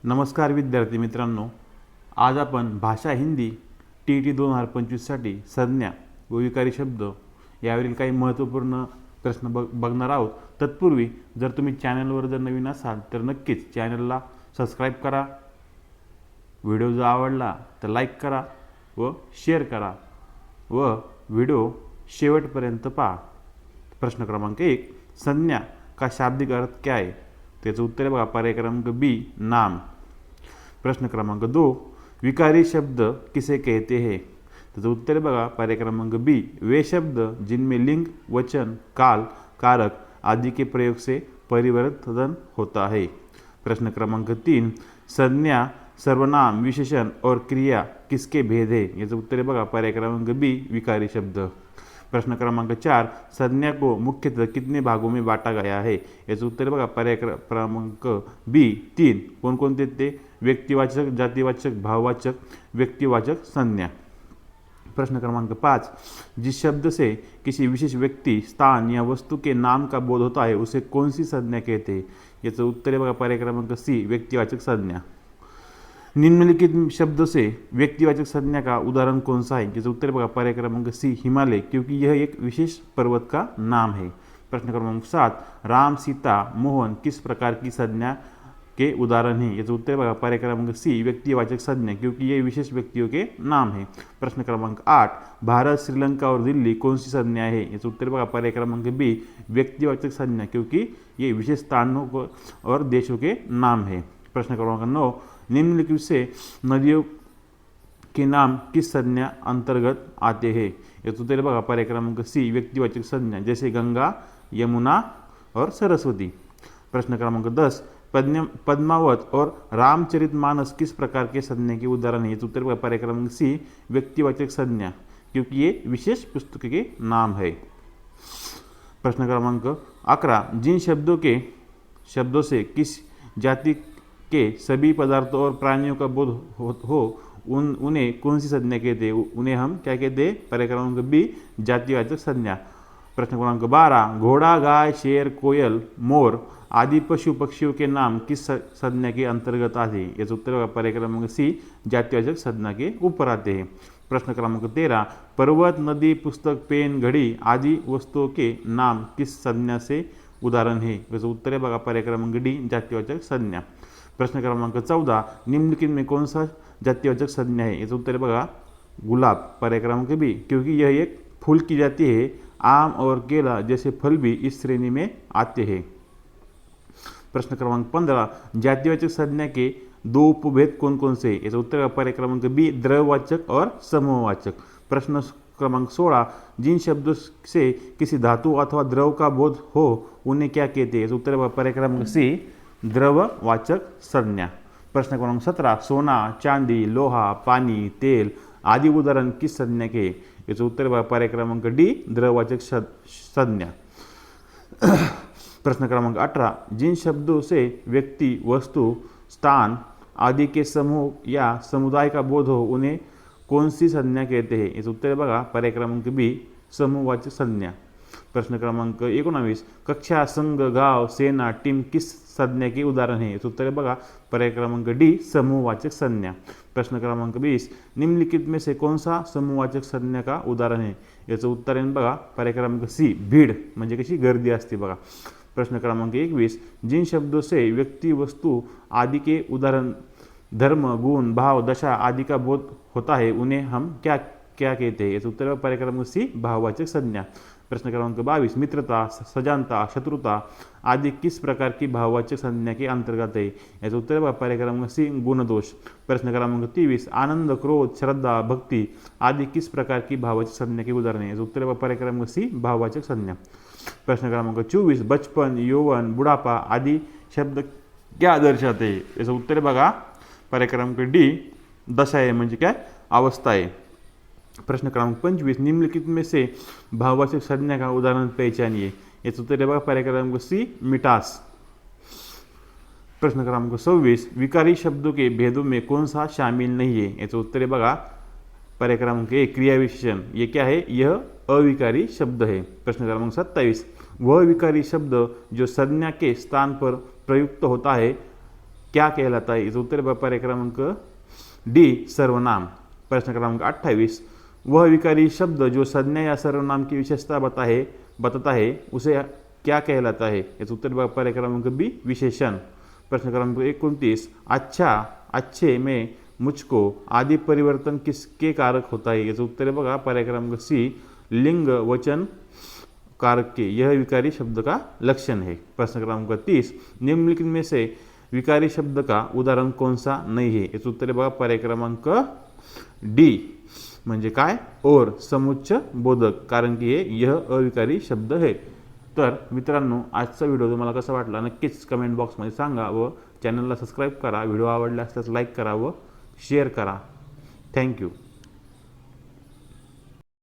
नमस्कार विद्यार्थी मित्रांनो, आज आपण भाषा हिंदी TET 2025साठी संज्ञा व विकारी शब्द यावरील काही महत्त्वपूर्ण प्रश्न बघणार आहोत। तत्पूर्वी जर तुम्ही चॅनलवर जर नवीन असाल तर नक्कीच चॅनलला सबस्क्राईब करा। व्हिडिओ जर आवडला तर लाईक करा व शेअर करा व व्हिडिओ शेवटपर्यंत पहा। प्रश्न क्रमांक 1, संज्ञा का शाब्दिक अर्थ क्या है? त्याचं उत्तर आहे बघा पर्याय क्रमांक बी, नाम। प्रश्न क्रमांक 2, विकारी शब्द किसे कहते हैं? त्याचं उत्तर आहे बघा पर्याय क्रमांक बी, वे शब्द जिनमें लिंग, वचन, काल, कारक आदि के प्रयोग से परिवर्तन होता है। प्रश्न क्रमांक 3, संज्ञा, सर्वनाम, विशेषण और क्रिया किसके भेद है? याचं उत्तर आहे बघा पर्याय क्रमांक बी, विकारी शब्द। प्रश्न क्रमांक 4, संज्ञा को मुख्यतः कितने भागों में बांटा गया है? याचं उत्तर आहे बघा पर्याय क्रमांक बी, 3। कोणकोणते ते? व्यक्तिवाचक, जातिवाचक, भाववाचक, व्यक्तिवाचक संज्ञा। प्रश्न क्रमांक 5, जिस शब्द से किसी विशेष व्यक्ति, स्थान या वस्तु के नाम का बोध होता है उसे कौन सी संज्ञा कहते हैं? याचं उत्तर आहे बघा पर्याय क्रमांक सी, व्यक्तिवाचक संज्ञा। निम्नलिखित शब्दों से व्यक्तिवाचक संज्ञा का उदाहरण कौन सा है? जिसका उत्तर बघा पर्याय क्रमांक सी, हिमालय, क्योंकि यह एक विशेष पर्वत का नाम है। प्रश्न क्रमांक 7, राम, सीता, मोहन किस प्रकार की संज्ञा के उदाहरण हैं? याचं उत्तर बघा पर्याय क्रमांक सी, व्यक्तिवाचक संज्ञा, क्योंकि ये विशेष व्यक्तियों के नाम है। प्रश्न क्रमांक 8, भारत, श्रीलंका और दिल्ली कौन सी संज्ञा है? याचं उत्तर बघा पर्याय क्रमांक बी, व्यक्तिवाचक संज्ञा, क्योंकि ये विशेष स्थानों और देशों के नाम है। प्रश्न क्रमांक 9, निम्नलिखित से नदियों के नाम किस संज्ञा अंतर्गत आते हैं? याचं उत्तर बघा पर्याय क्रमांक सी, व्यक्तिवाचक संज्ञा, जैसे गंगा, यमुना और सरस्वती। प्रश्न क्रमांक 10, पद्मावत और रामचरितमानस किस प्रकार के संज्ञा के उदाहरण है? याचं उत्तर बघा पर्याय क्रमांक सी, व्यक्तिवाचक संज्ञा, क्योंकि ये विशेष पुस्तक के नाम है। प्रश्न क्रमांक 11, जिन शब्दों से किस जाति के सभी पदार्थों और प्राणियों का बोध हो उन्हें कौन सी संज्ञा कहते हैं? उन्हें हम क्या कहते हैं? पर्याय क्रमांक बी, जातिवाचक संज्ञा। प्रश्न क्रमांक 12, घोड़ा, गाय, शेर, कोयल, मोर आदि पशु पक्षियों के नाम किस संज्ञा के अंतर्गत आते हैं? याचं उत्तर पर्याय क्रमांक सी, जातिवाचक संज्ञा के ऊपर आते हैं। प्रश्न क्रमांक 13, पर्वत, नदी, पुस्तक, पेन, घड़ी आदि वस्तुओं के नाम किस संज्ञा से उदाहरण है? याचं उत्तर बघा पर्याय क्रमांक डी, जातिवाचक संज्ञा। प्रश्न क्रमांक 14, निम्नलिखित में कौन सा जातिवाचक संज्ञा है? याचं उत्तर बघा गुलाब, पर्याय क्रमांक बी, क्योंकि यह एक फूल की जाति है। आम और केला जैसे फल भी इस श्रेणी में आते हैं। प्रश्न क्रमांक 15, जातिवाचक संज्ञा के दो उपभेद कौन कौन से? याचं उत्तर पर्याय क्रमांक बी, द्रव्यवाचक और समूहवाचक। प्रश्न क्रमांक 16, जिन शब्दों से किसी धातु अथवा द्रव का बोध हो उन्हें क्या कहते हैं? याचं उत्तर पर्याय क्रमांक सी, द्रववाचक संज्ञा। प्रश्न क्रमांक 17, सोना, चांदी, लोहा, पानी, तेल आदि उदाहरण किस संज्ञा के? याचं उत्तर पर्याय क्रमांक डी, द्रववाचक संज्ञा। प्रश्न क्रमांक 18, जिन शब्दों से व्यक्ति, वस्तु, स्थान आदि के समूह या समुदाय का बोध हो उन्हें कौन सी संज्ञा कहते हैं? याचं उत्तर बघा पर्याय क्रमांक बी, समूहवाचक संज्ञा। प्रश्न क्रमांक 19, कक्षा, संघ, गाव, सेना, टीम किस संज्ञा के उदाहरण है? याचं उत्तर बघा पर्याय क्रमांक डी, समूहवाचक संज्ञा। प्रश्न क्रमांक 20, निम्नलिखित में से कौन सा समूहवाचक संज्ञा का उदाहरण है? याचं उत्तर आहे बघा पर्याय क्रमांक सी, भीड़, म्हणजे कशी गर्दी असते बघा। प्रश्न क्रमांक 21, जिन शब्दों से व्यक्ति, वस्तु आदि के उदाहरण धर्म, गुण, भाव, दशा आदि का बोध होता है उन्हें हम क्या क्या कहते हैं? याचं उत्तर पर्याय क्रमांक सी, भाववाचक संज्ञा। प्रश्न क्रमांक 22, मित्रता, सजानता, शत्रुता आदि किस प्रकार की भाववाचक संज्ञा के अंतर्गत है? याचं उत्तर पर्याय क्रमांक सी, गुणदोष। प्रश्न क्रमांक 23, आनंद, क्रोध, श्रद्धा, भक्ति आदि किस प्रकार की भाववाचक संज्ञा के उदाहरण है? याचं उत्तर पर्याय क्रमांक सी, भाववाचक संज्ञा। प्रश्न क्रमांक 24, बचपन, यौवन, बुढ़ापा आदि शब्द क्या दर्शाते हैं? याचं उत्तर बघा पर्याय क्रमांक डी, दशा आहे, म्हणजे काय अवस्था आहे। प्रश्न क्रमांक 25, निम्नलिखित में से भाववाचक संज्ञा का उदाहरण पहचानिए? याचं उत्तर बघा पर्याय क्रमांक सी, मिठास। प्रश्न क्रमांक 26, विकारी शब्दों के भेदों में कौन सा शामिल नहीं है? याचं उत्तर बघा पर्याय क्रमांक ए, क्रिया विशेषण, ये क्या है? यह अविकारी शब्द है। प्रश्न क्रमांक 27, वह विकारी शब्द जो संज्ञा के स्थान पर प्रयुक्त होता है क्या कहलाता है? याचं उत्तर बघा पर्याय क्रमांक डी सर्वनाम। प्रश्न क्रमांक 28, वह विकारी शब्द जो संज्ञा या सर्वनाम की विशेषता बताता है उसे क्या कहलाता है? याचं उत्तर बघा पर्याय क्रमांक बी विशेषण। प्रश्न क्रमांक 29, अच्छा, अच्छे में, मुझको आदि परिवर्तन किसके कारक होता है? याचं उत्तर बघा पर्याय क्रमांक सी लिंग वचन कारक के, यह विकारी शब्द का लक्षण है। प्रश्न क्रमांक 30, निम्नलिखित में से विकारी शब्द का उदाहरण कौन सा नहीं है? याचं उत्तर बघा पर्याय क्रमांक डी म्हणजे काय? और समुच्च बोधक, कारण की हे यह अविकारी शब्द है। तर मित्रांनो, आजचा व्हिडिओ तुम्हाला कसा वाटला नक्कीच कमेंट बॉक्समध्ये सांगा व चॅनलला सबस्क्राईब करा। व्हिडिओ आवडला असल्यास लाईक करा व शेअर करा। थँक्यू।